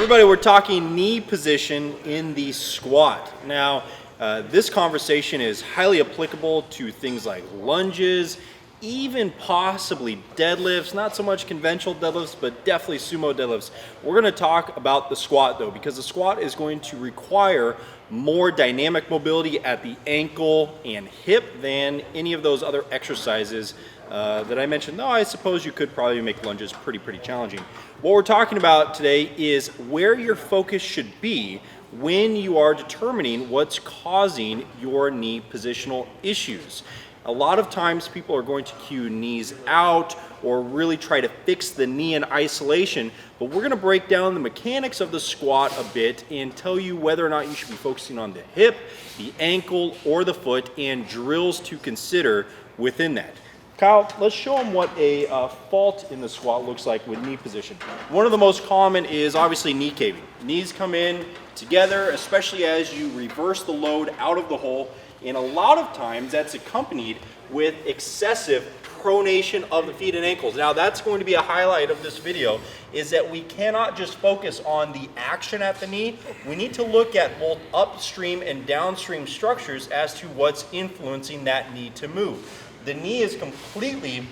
Everybody, we're talking knee position in the squat. Now, this conversation is highly applicable to things like lunges, even possibly deadlifts, not so much conventional deadlifts, but definitely sumo deadlifts. We're going to talk about the squat though, because the squat is going to require more dynamic mobility at the ankle and hip than any of those other exercises that I mentioned. Though I suppose you could probably make lunges pretty challenging. What we're talking about today is where your focus should be when you are determining what's causing your knee positional issues. A lot of times people are going to cue knees out or really try to fix the knee in isolation, but we're going to break down the mechanics of the squat a bit and tell you whether or not you should be focusing on the hip, the ankle, or the foot, and drills to consider within that. Kyle, let's show them what a fault in the squat looks like with knee position. One of the most common is obviously knee caving. Knees come in together, especially as you reverse the load out of the hole, and a lot of times that's accompanied with excessive pronation of the feet and ankles. Now that's going to be a highlight of this video, is that we cannot just focus on the action at the knee. We need to look at both upstream and downstream structures as to what's influencing that knee to move. The knee is completely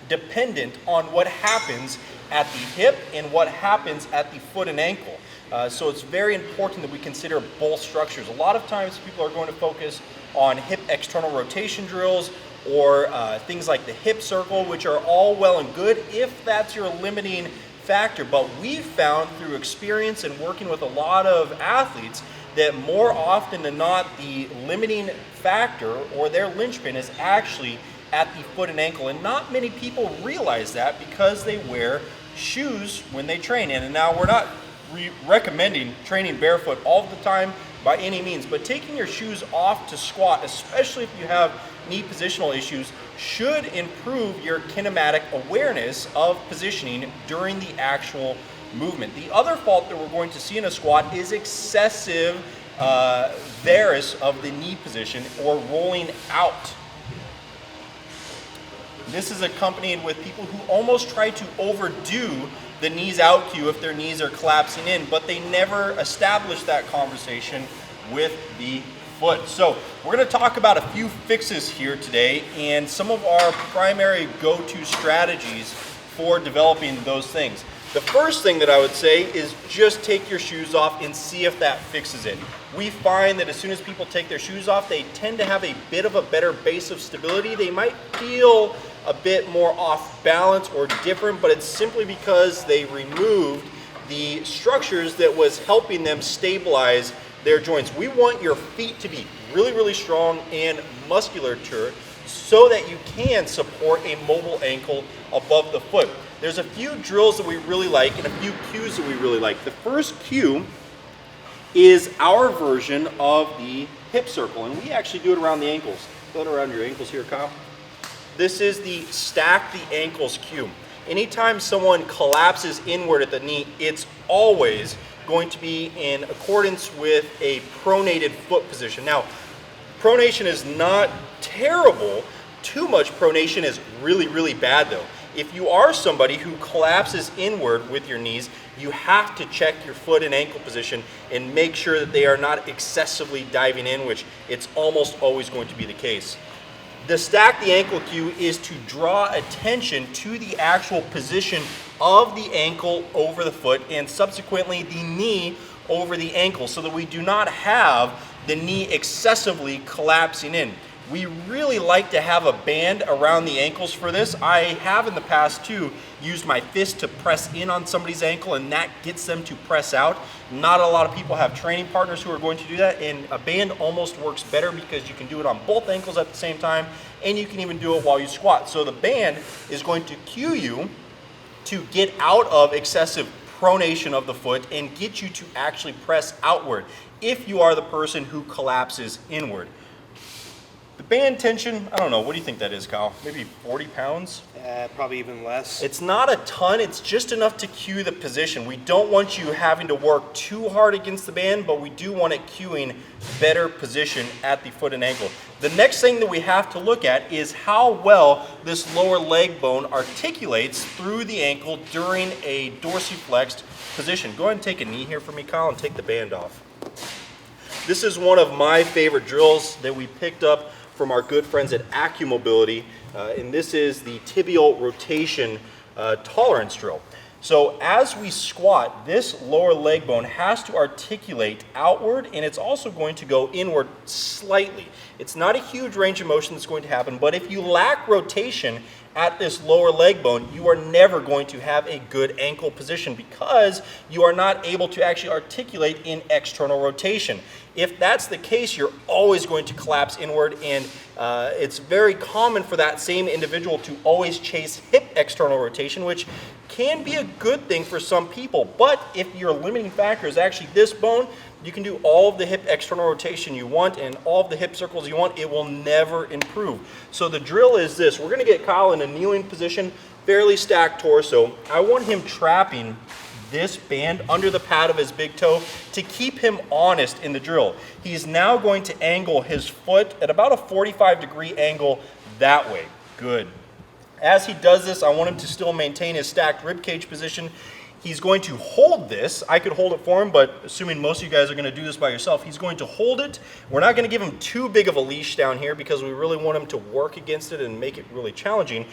dependent on what happens at the hip and what happens at the foot and ankle. So it's very important that we consider both structures. A lot of times people are going to focus on hip external rotation drills or things like the hip circle, which are all well and good if that's your limiting factor. But we've found through experience and working with a lot of athletes that more often than not, the limiting factor or their linchpin is actually at the foot and ankle. And not many people realize that because they wear shoes when they train. And now we're not recommending training barefoot all the time by any means, but taking your shoes off to squat, especially if you have knee positional issues, should improve your kinematic awareness of positioning during the actual movement. The other fault that we're going to see in a squat is excessive varus of the knee position or rolling out. This is accompanied with people who almost try to overdo the knees out cue if their knees are collapsing in, but they never establish that conversation with the foot. So we're going to talk about a few fixes here today and some of our primary go-to strategies for developing those things. The first thing that I would say is just take your shoes off and see if that fixes it. We find that as soon as people take their shoes off, they tend to have a bit of a better base of stability. They might feel a bit more off balance or different, but it's simply because they removed the structures that was helping them stabilize their joints. We want your feet to be really strong and muscular so that you can support a mobile ankle above the foot. There's a few drills that we really like and a few cues that we really like. The first cue is our version of the hip circle, and we actually do it around the ankles. Go it around your ankles here, Kyle. This is the stack the ankles cue. Anytime someone collapses inward at the knee, it's always going to be in accordance with a pronated foot position. Now, pronation is not terrible. Too much pronation is really bad though. If you are somebody who collapses inward with your knees, you have to check your foot and ankle position and make sure that they are not excessively diving in, which it's almost always going to be the case. The stack the ankle cue is to draw attention to the actual position of the ankle over the foot and subsequently the knee over the ankle so that we do not have the knee excessively collapsing in. We really like to have a band around the ankles for this. I have in the past too used my fist to press in on somebody's ankle and that gets them to press out. Not a lot of people have training partners who are going to do that, and a band almost works better because you can do it on both ankles at the same time and you can even do it while you squat. So the band is going to cue you to get out of excessive pronation of the foot and get you to actually press outward if you are the person who collapses inward. The band tension, I don't know, what do you think that is, Kyle? Maybe 40 pounds? Probably even less. It's not a ton, it's just enough to cue the position. We don't want you having to work too hard against the band, but we do want it cueing better position at the foot and ankle. The next thing that we have to look at is how well this lower leg bone articulates through the ankle during a dorsiflexed position. Go ahead and take a knee here for me, Kyle, and take the band off. This is one of my favorite drills that we picked up from our good friends at AccuMobility, and this is the tibial rotation tolerance drill. So as we squat, this lower leg bone has to articulate outward, and it's also going to go inward slightly. It's not a huge range of motion that's going to happen, but if you lack rotation at this lower leg bone, you are never going to have a good ankle position because you are not able to actually articulate in external rotation. If that's the case, you're always going to collapse inward, and it's very common for that same individual to always chase hip external rotation, which can be a good thing for some people. But if your limiting factor is actually this bone, you can do all of the hip external rotation you want and all of the hip circles you want, it will never improve. So the drill is this. We're gonna get Kyle in a kneeling position, fairly stacked torso. I want him trapping this band under the pad of his big toe to keep him honest in the drill. He's now going to angle his foot at about a 45-degree angle that way. Good. As he does this, I want him to still maintain his stacked ribcage position. He's going to hold this. I could hold it for him, but assuming most of you guys are going to do this by yourself, he's going to hold it. We're not going to give him too big of a leash down here because we really want him to work against it and make it really challenging.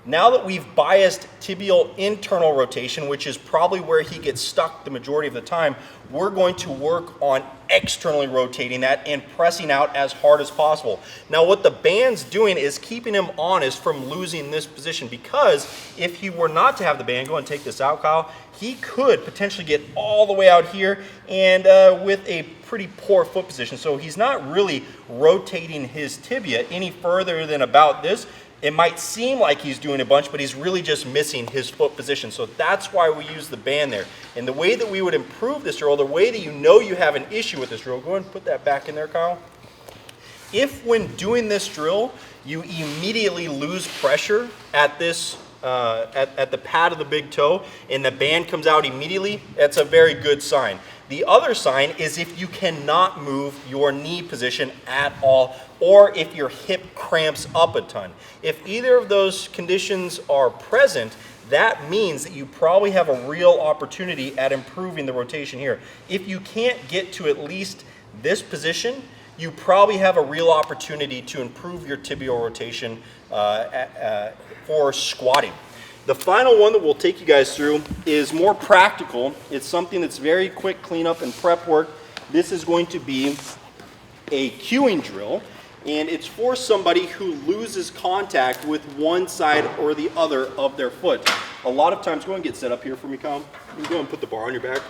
Now that we've biased tibial internal rotation, which is probably where he gets stuck the majority of the time, we're going to work on externally rotating that and pressing out as hard as possible. Now what the band's doing is keeping him honest from losing this position, because if he were not to have the band, go and take this out, Kyle, he could potentially get all the way out here and with a pretty poor foot position. So he's not really rotating his tibia any further than about this. It might seem like he's doing a bunch, but he's really just missing his foot position. So that's why we use the band there. And the way that we would improve this drill, the way that you know you have an issue with this drill, go ahead and put that back in there, Kyle. If when doing this drill, you immediately lose pressure at this at the pad of the big toe and the band comes out immediately, that's a very good sign. The other sign is if you cannot move your knee position at all, or if your hip cramps up a ton. If either of those conditions are present, that means that you probably have a real opportunity at improving the rotation here. If you can't get to at least this position, you probably have a real opportunity to improve your tibial rotation for squatting. The final one that we'll take you guys through is more practical. It's something that's very quick cleanup and prep work. This is going to be a cueing drill, and it's for somebody who loses contact with one side or the other of their foot. A lot of times, go ahead and get set up here for me, Colin. You can go ahead and put the bar on your back.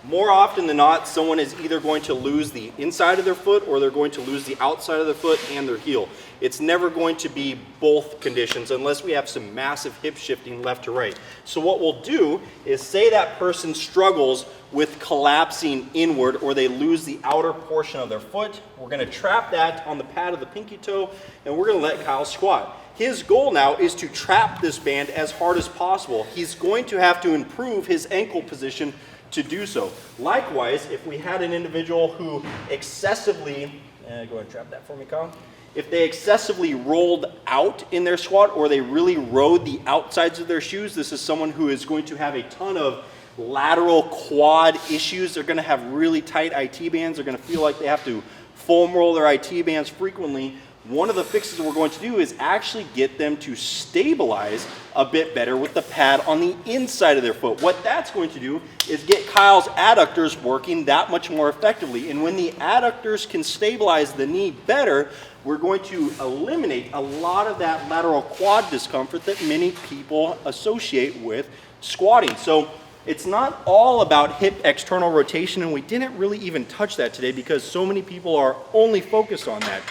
More often than not, someone is either going to lose the inside of their foot or they're going to lose the outside of their foot and their heel. It's never going to be both conditions unless we have some massive hip shifting left to right. So what we'll do is say that person struggles with collapsing inward or they lose the outer portion of their foot. We're going to trap that on the pad of the pinky toe and we're going to let Kyle squat. His goal now is to trap this band as hard as possible. He's going to have to improve his ankle position to do so. Likewise, if we had an individual who excessively, go ahead and trap that for me, Kyle. If they excessively rolled out in their squat or they really rode the outsides of their shoes, this is someone who is going to have a ton of lateral quad issues. They're going to have really tight IT bands. They're going to feel like they have to foam roll their IT bands frequently. One of the fixes we're going to do is actually get them to stabilize a bit better with the pad on the inside of their foot. What that's going to do is get Kyle's adductors working that much more effectively. And when the adductors can stabilize the knee better, we're going to eliminate a lot of that lateral quad discomfort that many people associate with squatting. So it's not all about hip external rotation, and we didn't really even touch that today because so many people are only focused on that.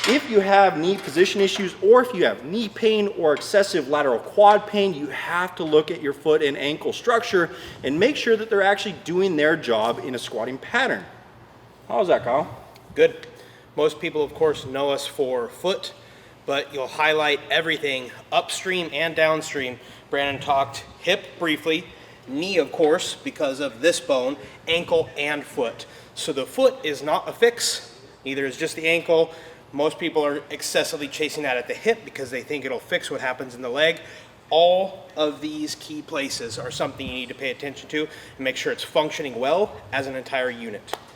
If you have knee position issues, or if you have knee pain or excessive lateral quad pain, you have to look at your foot and ankle structure and make sure that they're actually doing their job in a squatting pattern. How's that, Kyle? Good. Most people, of course, know us for foot, but you'll highlight everything upstream and downstream. Brandon talked hip briefly, knee, of course, because of this bone, ankle and foot. So the foot is not a fix, neither is just the ankle. Most people are excessively chasing that at the hip because they think it'll fix what happens in the leg. All of these key places are something you need to pay attention to and make sure it's functioning well as an entire unit.